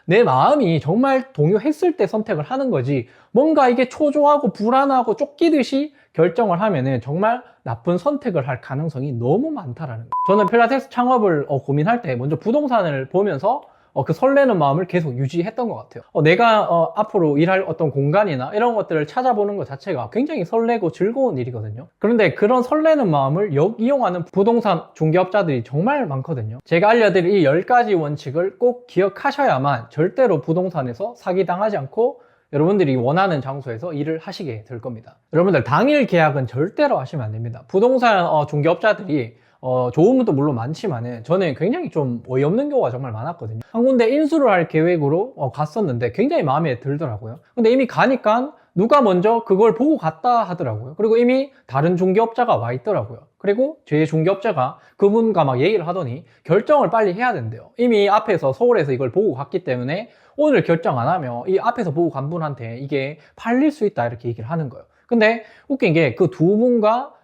내 마음이 정말 동요했을 때 선택을 하는 거지, 뭔가 이게 초조하고 불안하고 쫓기듯이 결정을 하면은 정말 나쁜 선택을 할 가능성이 너무 많다라는 거예요. 저는 필라테스 창업을 고민할 때 먼저 부동산을 보면서 그 설레는 마음을 계속 유지했던 것 같아요. 내가 앞으로 일할 어떤 공간이나 이런 것들을 찾아보는 것 자체가 굉장히 설레고 즐거운 일이거든요. 그런데 그런 설레는 마음을 이용하는 부동산 중개업자들이 정말 많거든요. 제가 알려드릴 이 10가지 원칙을 꼭 기억하셔야만 절대로 부동산에서 사기당하지 않고 여러분들이 원하는 장소에서 일을 하시게 될 겁니다. 여러분들 당일 계약은 절대로 하시면 안 됩니다. 부동산 중개업자들이 좋은 것도 물론 많지만은 저는 굉장히 좀 어이없는 경우가 정말 많았거든요. 한 군데 인수를 할 계획으로 갔었는데 굉장히 마음에 들더라고요. 근데 이미 가니까 누가 먼저 그걸 보고 갔다 하더라고요. 그리고 이미 다른 중개업자가 와 있더라고요. 그리고 제 중개업자가 그분과 막 얘기를 하더니 결정을 빨리 해야 된대요. 이미 앞에서 서울에서 이걸 보고 갔기 때문에 오늘 결정 안 하면 이 앞에서 보고 간 분한테 이게 팔릴 수 있다 이렇게 얘기를 하는 거예요. 근데 웃긴 게 그 두 분과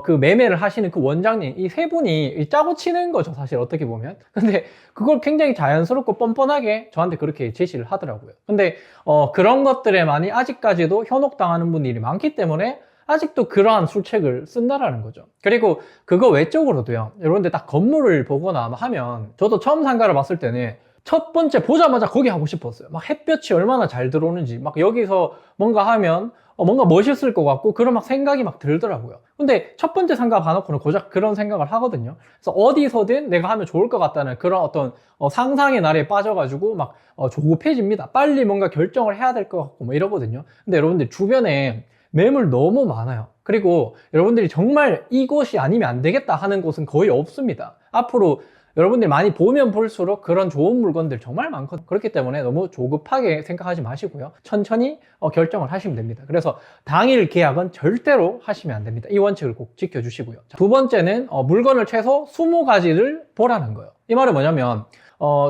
그 매매를 하시는 그 원장님, 이 세 분이 짜고 치는 거죠, 사실 어떻게 보면. 근데 그걸 굉장히 자연스럽고 뻔뻔하게 저한테 그렇게 제시를 하더라고요. 근데 그런 것들에 많이 아직까지도 현혹당하는 분들이 많기 때문에 아직도 그러한 술책을 쓴다라는 거죠. 그리고 그거 외적으로도요, 여러분들 딱 건물을 보거나 하면, 저도 처음 상가를 봤을 때는 첫 번째 보자마자 거기 하고 싶었어요. 막 햇볕이 얼마나 잘 들어오는지, 막 여기서 뭔가 하면 뭔가 멋있을 것 같고 그런 막 생각이 막 들더라고요. 근데 첫 번째 상가 봐놓고는 고작 그런 생각을 하거든요. 그래서 어디서든 내가 하면 좋을 것 같다는 그런 어떤 상상의 나래에 빠져가지고 막 조급해집니다. 빨리 뭔가 결정을 해야 될 것 같고 뭐 이러거든요. 근데 여러분들 주변에 매물 너무 많아요. 그리고 여러분들이 정말 이곳이 아니면 안 되겠다 하는 곳은 거의 없습니다. 앞으로 여러분들이 많이 보면 볼수록 그런 좋은 물건들 정말 많거든요. 그렇기 때문에 너무 조급하게 생각하지 마시고요. 천천히 결정을 하시면 됩니다. 그래서 당일 계약은 절대로 하시면 안 됩니다. 이 원칙을 꼭 지켜주시고요. 자, 두 번째는 물건을 최소 20가지를 보라는 거예요. 이 말은 뭐냐면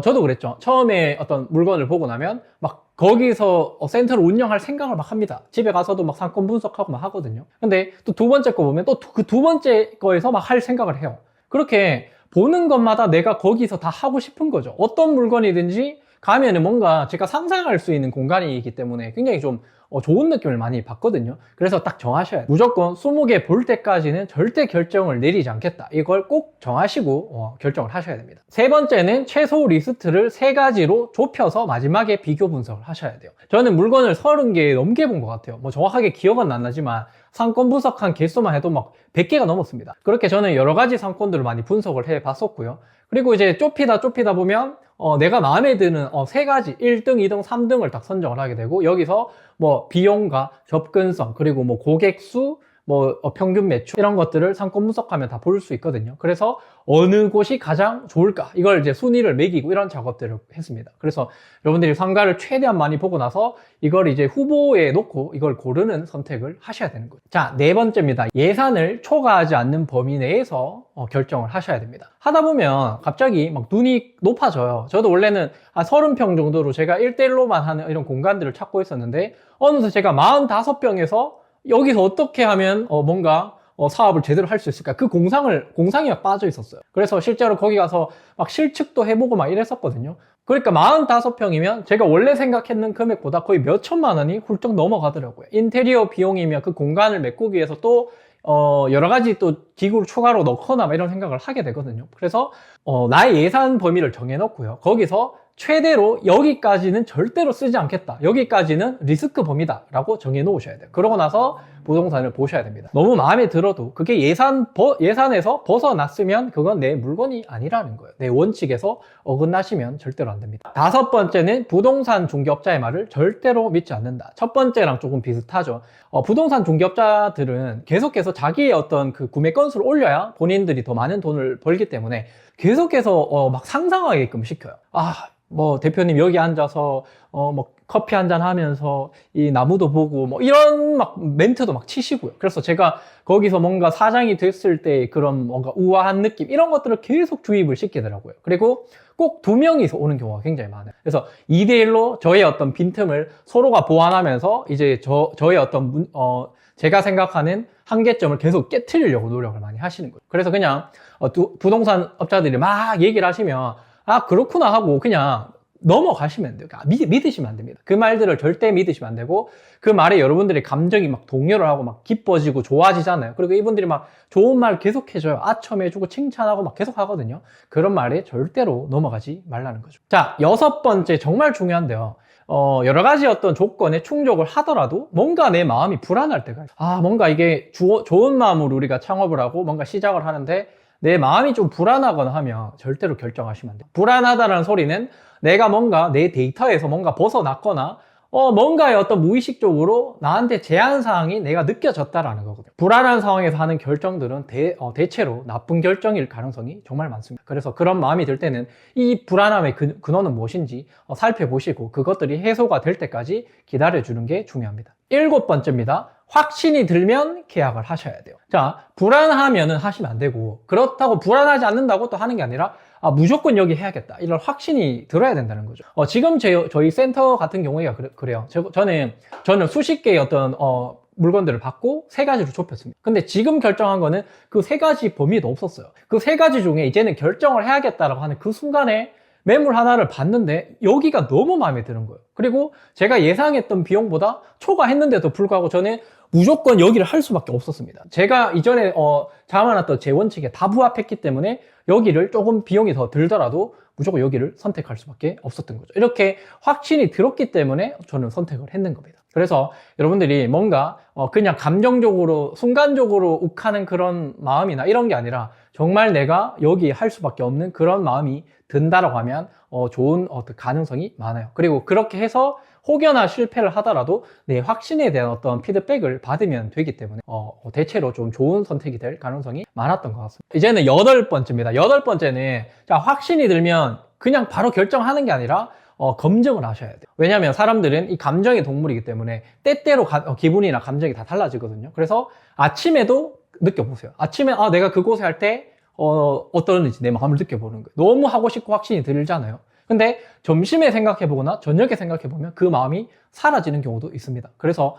저도 그랬죠. 처음에 어떤 물건을 보고 나면 막 거기서 센터를 운영할 생각을 막 합니다. 집에 가서도 막 상권 분석하고 막 하거든요. 근데 또 두 번째 거 보면 또 그 두 번째 거에서 막 할 생각을 해요. 그렇게 보는 것마다 내가 거기서 다 하고 싶은 거죠. 어떤 물건이든지 가면은 뭔가 제가 상상할 수 있는 공간이기 때문에 굉장히 좀 좋은 느낌을 많이 받거든요. 그래서 딱 정하셔야 돼요. 무조건 20개 볼 때까지는 절대 결정을 내리지 않겠다. 이걸 꼭 정하시고 결정을 하셔야 됩니다. 세 번째는 최소 리스트를 3가지로 좁혀서 마지막에 비교 분석을 하셔야 돼요. 저는 물건을 30개 넘게 본 것 같아요. 뭐 정확하게 기억은 안 나지만 상권 분석한 개수만 해도 막 100개가 넘었습니다. 그렇게 저는 여러 가지 상권들을 많이 분석을 해 봤었고요. 그리고 이제 좁히다 보면 내가 마음에 드는 3가지 1등, 2등, 3등을 딱 선정을 하게 되고, 여기서 뭐 비용과 접근성, 그리고 뭐 고객 수, 뭐 평균 매출 이런 것들을 상권 분석하면 다 볼 수 있거든요. 그래서 어느 곳이 가장 좋을까, 이걸 이제 순위를 매기고 이런 작업들을 했습니다. 그래서 여러분들이 상가를 최대한 많이 보고 나서 이걸 이제 후보에 놓고 이걸 고르는 선택을 하셔야 되는 거죠. 자, 네 번째입니다. 예산을 초과하지 않는 범위 내에서 결정을 하셔야 됩니다. 하다 보면 갑자기 막 눈이 높아져요. 저도 원래는 한 30평 정도로 제가 1대1로만 하는 이런 공간들을 찾고 있었는데, 어느새 제가 45평에서 여기서 어떻게 하면 뭔가 사업을 제대로 할 수 있을까? 그 공상이 막 빠져 있었어요. 그래서 실제로 거기 가서 막 실측도 해보고 막 이랬었거든요. 그러니까 45평이면 제가 원래 생각했는 금액보다 거의 몇 천만 원이 훌쩍 넘어가더라고요. 인테리어 비용이면 그 공간을 메꾸기 위해서 또 여러 가지 또 기구를 추가로 넣거나 막 이런 생각을 하게 되거든요. 그래서 나의 예산 범위를 정해놓고요. 거기서 최대로 여기까지는 절대로 쓰지 않겠다, 여기까지는 리스크 범위다 라고 정해 놓으셔야 돼요. 그러고 나서 부동산을 보셔야 됩니다. 너무 마음에 들어도 그게 예산에서 벗어났으면 그건 내 물건이 아니라는 거예요. 내 원칙에서 어긋나시면 절대로 안 됩니다. 5번째는 부동산 중개업자의 말을 절대로 믿지 않는다. 첫 번째랑 조금 비슷하죠. 부동산 중개업자들은 계속해서 자기의 어떤 그 구매 건수를 올려야 본인들이 더 많은 돈을 벌기 때문에 계속해서 막 상상하게끔 시켜요. 뭐 대표님 여기 앉아서 뭐 커피 한잔 하면서 이 나무도 보고 뭐 이런 막 멘트도 막 치시고요. 그래서 제가 거기서 뭔가 사장이 됐을 때 그런 뭔가 우아한 느낌, 이런 것들을 계속 주입을 시키더라고요. 그리고 꼭 2명이서 오는 경우가 굉장히 많아요. 그래서 2대1로 저의 어떤 빈틈을 서로가 보완하면서 이제 저의 어떤 제가 생각하는 한계점을 계속 깨트리려고 노력을 많이 하시는 거예요. 그래서 그냥 부동산 업자들이 막 얘기를 하시면 그렇구나 하고 그냥 넘어가시면 돼요. 믿으시면 안 됩니다. 그 말들을 절대 믿으시면 안 되고, 그 말에 여러분들의 감정이 막 동요를 하고 막 기뻐지고 좋아지잖아요. 그리고 이분들이 막 좋은 말 계속 해줘요. 아첨해주고 칭찬하고 막 계속 하거든요. 그런 말에 절대로 넘어가지 말라는 거죠. 자, 6번째 정말 중요한데요. 여러 가지 어떤 조건에 충족을 하더라도 뭔가 내 마음이 불안할 때가 있어요. 뭔가 이게 좋은 마음으로 우리가 창업을 하고 뭔가 시작을 하는데 내 마음이 좀 불안하거나 하면 절대로 결정하시면 안 돼요. 불안하다는 소리는 내가 뭔가 내 데이터에서 뭔가 벗어났거나 뭔가의 어떤 무의식적으로 나한테 제한사항이 내가 느껴졌다라는 거거든요. 불안한 상황에서 하는 결정들은 대체로 나쁜 결정일 가능성이 정말 많습니다. 그래서 그런 마음이 들 때는 이 불안함의 근원은 무엇인지 살펴보시고 그것들이 해소가 될 때까지 기다려주는 게 중요합니다. 7번째입니다. 확신이 들면 계약을 하셔야 돼요. 자, 불안하면은 하시면 안 되고, 그렇다고 불안하지 않는다고 또 하는 게 아니라 무조건 여기 해야겠다, 이런 확신이 들어야 된다는 거죠. 지금 저희 센터 같은 경우가 그래요. 저는 수십 개의 어떤 물건들을 받고 3가지로 좁혔습니다. 근데 지금 결정한 거는 그 3가지 범위도 없었어요. 그 3가지 중에 이제는 결정을 해야겠다라고 하는 그 순간에 매물 하나를 봤는데 여기가 너무 마음에 드는 거예요. 그리고 제가 예상했던 비용보다 초과했는데도 불구하고 저는 무조건 여기를 할 수밖에 없었습니다. 제가 이전에 잡아놨던 제 원칙에 다 부합했기 때문에 여기를 조금 비용이 더 들더라도 무조건 여기를 선택할 수밖에 없었던 거죠. 이렇게 확신이 들었기 때문에 저는 선택을 했는 겁니다. 그래서 여러분들이 뭔가 그냥 감정적으로 순간적으로 욱하는 그런 마음이나 이런 게 아니라 정말 내가 여기 할 수밖에 없는 그런 마음이 든다라고 하면 좋은 가능성이 많아요. 그리고 그렇게 해서 혹여나 실패를 하더라도 내 확신에 대한 어떤 피드백을 받으면 되기 때문에 대체로 좀 좋은 선택이 될 가능성이 많았던 것 같습니다. 이제는 8번째입니다. 8번째는 자, 확신이 들면 그냥 바로 결정하는 게 아니라 검증을 하셔야 돼요. 왜냐하면 사람들은 이 감정의 동물이기 때문에 때때로 기분이나 감정이 다 달라지거든요. 그래서 아침에도 느껴보세요. 아침에 내가 그곳에 할 때 어떠는지 내 마음을 느껴보는 거예요. 너무 하고 싶고 확신이 들잖아요. 근데 점심에 생각해보거나 저녁에 생각해보면 그 마음이 사라지는 경우도 있습니다. 그래서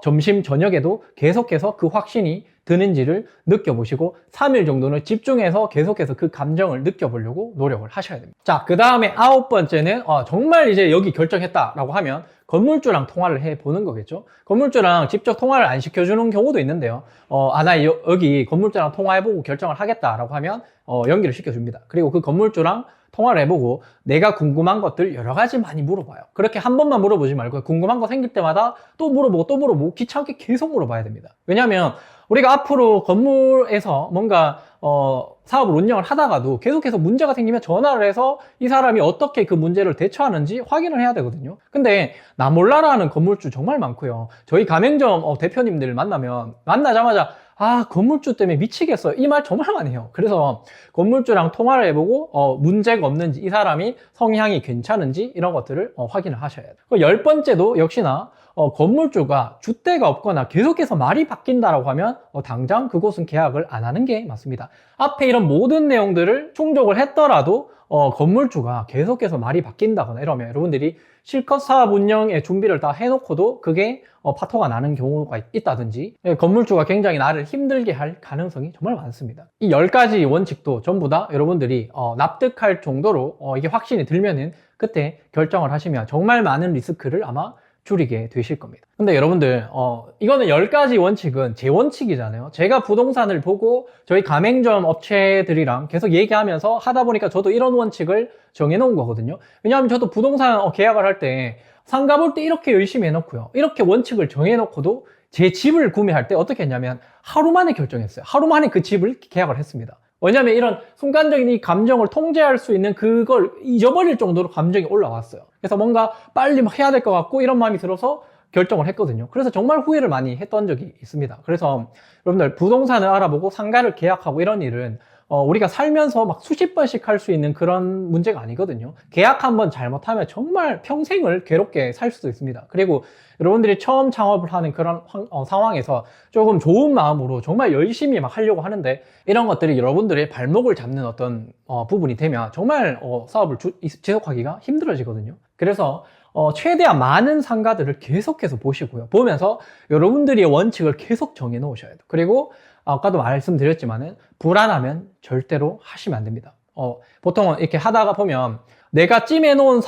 점심, 저녁에도 계속해서 그 확신이 드는지를 느껴보시고 3일 정도는 집중해서 계속해서 그 감정을 느껴보려고 노력을 하셔야 됩니다. 자, 그 다음에 9번째는 정말 이제 여기 결정했다라고 하면 건물주랑 통화를 해보는 거겠죠. 건물주랑 직접 통화를 안 시켜주는 경우도 있는데요. 나 여기 건물주랑 통화해보고 결정을 하겠다라고 하면 연기를 시켜줍니다. 그리고 그 건물주랑 통화를 해보고 내가 궁금한 것들 여러 가지 많이 물어봐요. 그렇게 한 번만 물어보지 말고 궁금한 거 생길 때마다 또 물어보고 귀찮게 계속 물어봐야 됩니다. 왜냐하면 우리가 앞으로 건물에서 뭔가 사업을 운영을 하다가도 계속해서 문제가 생기면 전화를 해서 이 사람이 어떻게 그 문제를 대처하는지 확인을 해야 되거든요. 근데 나 몰라라 하는 건물주 정말 많고요. 저희 가맹점 대표님들 만나자마자 건물주 때문에 미치겠어요, 이 말 정말 많이 해요. 그래서 건물주랑 통화를 해보고 문제가 없는지, 이 사람이 성향이 괜찮은지 이런 것들을 확인을 하셔야 돼요. 10번째도 역시나 건물주가 줏대가 없거나 계속해서 말이 바뀐다라고 하면 당장 그곳은 계약을 안 하는 게 맞습니다. 앞에 이런 모든 내용들을 충족을 했더라도 건물주가 계속해서 말이 바뀐다거나 이러면 여러분들이 실컷 사업 운영의 준비를 다 해놓고도 그게 파토가 나는 경우가 있다든지 건물주가 굉장히 나를 힘들게 할 가능성이 정말 많습니다. 이 10가지 원칙도 전부 다 여러분들이 납득할 정도로 이게 확신이 들면은 그때 결정을 하시면 정말 많은 리스크를 아마 줄이게 되실 겁니다. 근데 여러분들 이거는 10가지 원칙은 제 원칙이잖아요. 제가 부동산을 보고 저희 가맹점 업체들이랑 계속 얘기하면서 하다 보니까 저도 이런 원칙을 정해놓은 거거든요. 왜냐하면 저도 부동산 계약을 할 때 상가 볼 때 이렇게 열심히 해놓고요, 이렇게 원칙을 정해놓고도 제 집을 구매할 때 어떻게 했냐면 하루 만에 결정했어요. 하루 만에 그 집을 계약을 했습니다. 왜냐하면 이런 순간적인 이 감정을 통제할 수 있는 그걸 잊어버릴 정도로 감정이 올라왔어요. 그래서 뭔가 빨리 막 해야 될 것 같고 이런 마음이 들어서 결정을 했거든요. 그래서 정말 후회를 많이 했던 적이 있습니다. 그래서 여러분들 부동산을 알아보고 상가를 계약하고 이런 일은 우리가 살면서 막 수십 번씩 할 수 있는 그런 문제가 아니거든요. 계약 한번 잘못하면 정말 평생을 괴롭게 살 수도 있습니다. 그리고 여러분들이 처음 창업을 하는 그런 상황에서 조금 좋은 마음으로 정말 열심히 막 하려고 하는데 이런 것들이 여러분들의 발목을 잡는 어떤 부분이 되면 정말 사업을 지속하기가 힘들어지거든요. 그래서 최대한 많은 상가들을 계속해서 보시고요. 보면서 여러분들의 원칙을 계속 정해 놓으셔야 돼요. 그리고 아까도 말씀드렸지만은 불안하면 절대로 하시면 안 됩니다. 보통은 이렇게 하다가 보면 내가 찜해놓은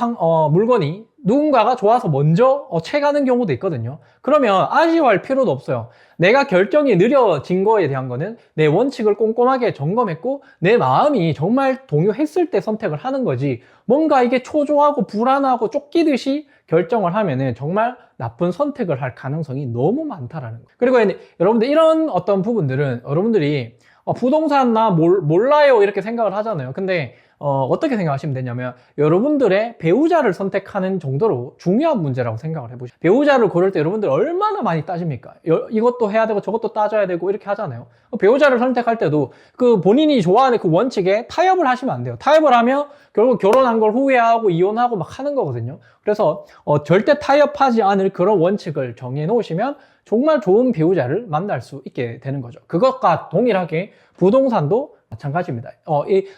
물건이 누군가가 좋아서 먼저 채가는 경우도 있거든요. 그러면 아쉬워할 필요도 없어요. 내가 결정이 느려진 거에 대한 거는 내 원칙을 꼼꼼하게 점검했고 내 마음이 정말 동요했을 때 선택을 하는 거지, 뭔가 이게 초조하고 불안하고 쫓기듯이 결정을 하면은 정말 나쁜 선택을 할 가능성이 너무 많다라는 거예요. 그리고 여러분들 이런 어떤 부분들은 여러분들이 부동산 나 몰라요 이렇게 생각을 하잖아요. 근데 어떻게 생각하시면 되냐면 여러분들의 배우자를 선택하는 정도로 중요한 문제라고 생각을 해보시죠. 배우자를 고를 때 여러분들 얼마나 많이 따집니까? 이것도 해야 되고 저것도 따져야 되고 이렇게 하잖아요. 배우자를 선택할 때도 그 본인이 좋아하는 그 원칙에 타협을 하시면 안 돼요. 타협을 하면 결국 결혼한 걸 후회하고 이혼하고 막 하는 거거든요. 그래서 절대 타협하지 않을 그런 원칙을 정해 놓으시면 정말 좋은 배우자를 만날 수 있게 되는 거죠. 그것과 동일하게 부동산도 마찬가지입니다.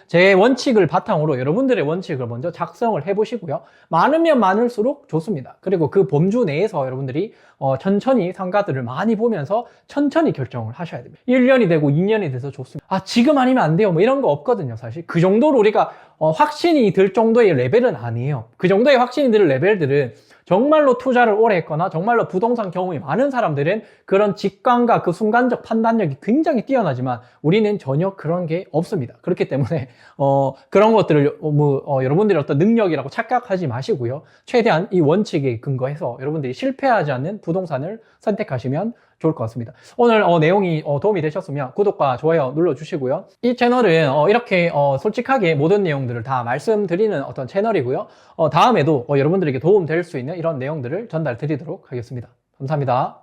제 원칙을 바탕으로 여러분들의 원칙을 먼저 작성을 해보시고요. 많으면 많을수록 좋습니다. 그리고 그 범주 내에서 여러분들이 천천히 상가들을 많이 보면서 천천히 결정을 하셔야 됩니다. 1년이 되고 2년이 돼서 좋습니다. 지금 아니면 안 돼요. 뭐 이런 거 없거든요, 사실. 그 정도로 우리가 확신이 들 정도의 레벨은 아니에요. 그 정도의 확신이 들 레벨들은 정말로 투자를 오래 했거나 정말로 부동산 경험이 많은 사람들은 그런 직감과 그 순간적 판단력이 굉장히 뛰어나지만 우리는 전혀 그런 게 없습니다. 그렇기 때문에 그런 것들을 여러분들의 어떤 능력이라고 착각하지 마시고요. 최대한 이 원칙에 근거해서 여러분들이 실패하지 않는 부동산을 선택하시면 좋을 것 같습니다. 오늘 내용이 도움이 되셨으면 구독과 좋아요 눌러주시고요. 이 채널은 이렇게 솔직하게 모든 내용들을 다 말씀드리는 어떤 채널이고요. 다음에도 여러분들에게 도움 될 수 있는 이런 내용들을 전달 드리도록 하겠습니다. 감사합니다.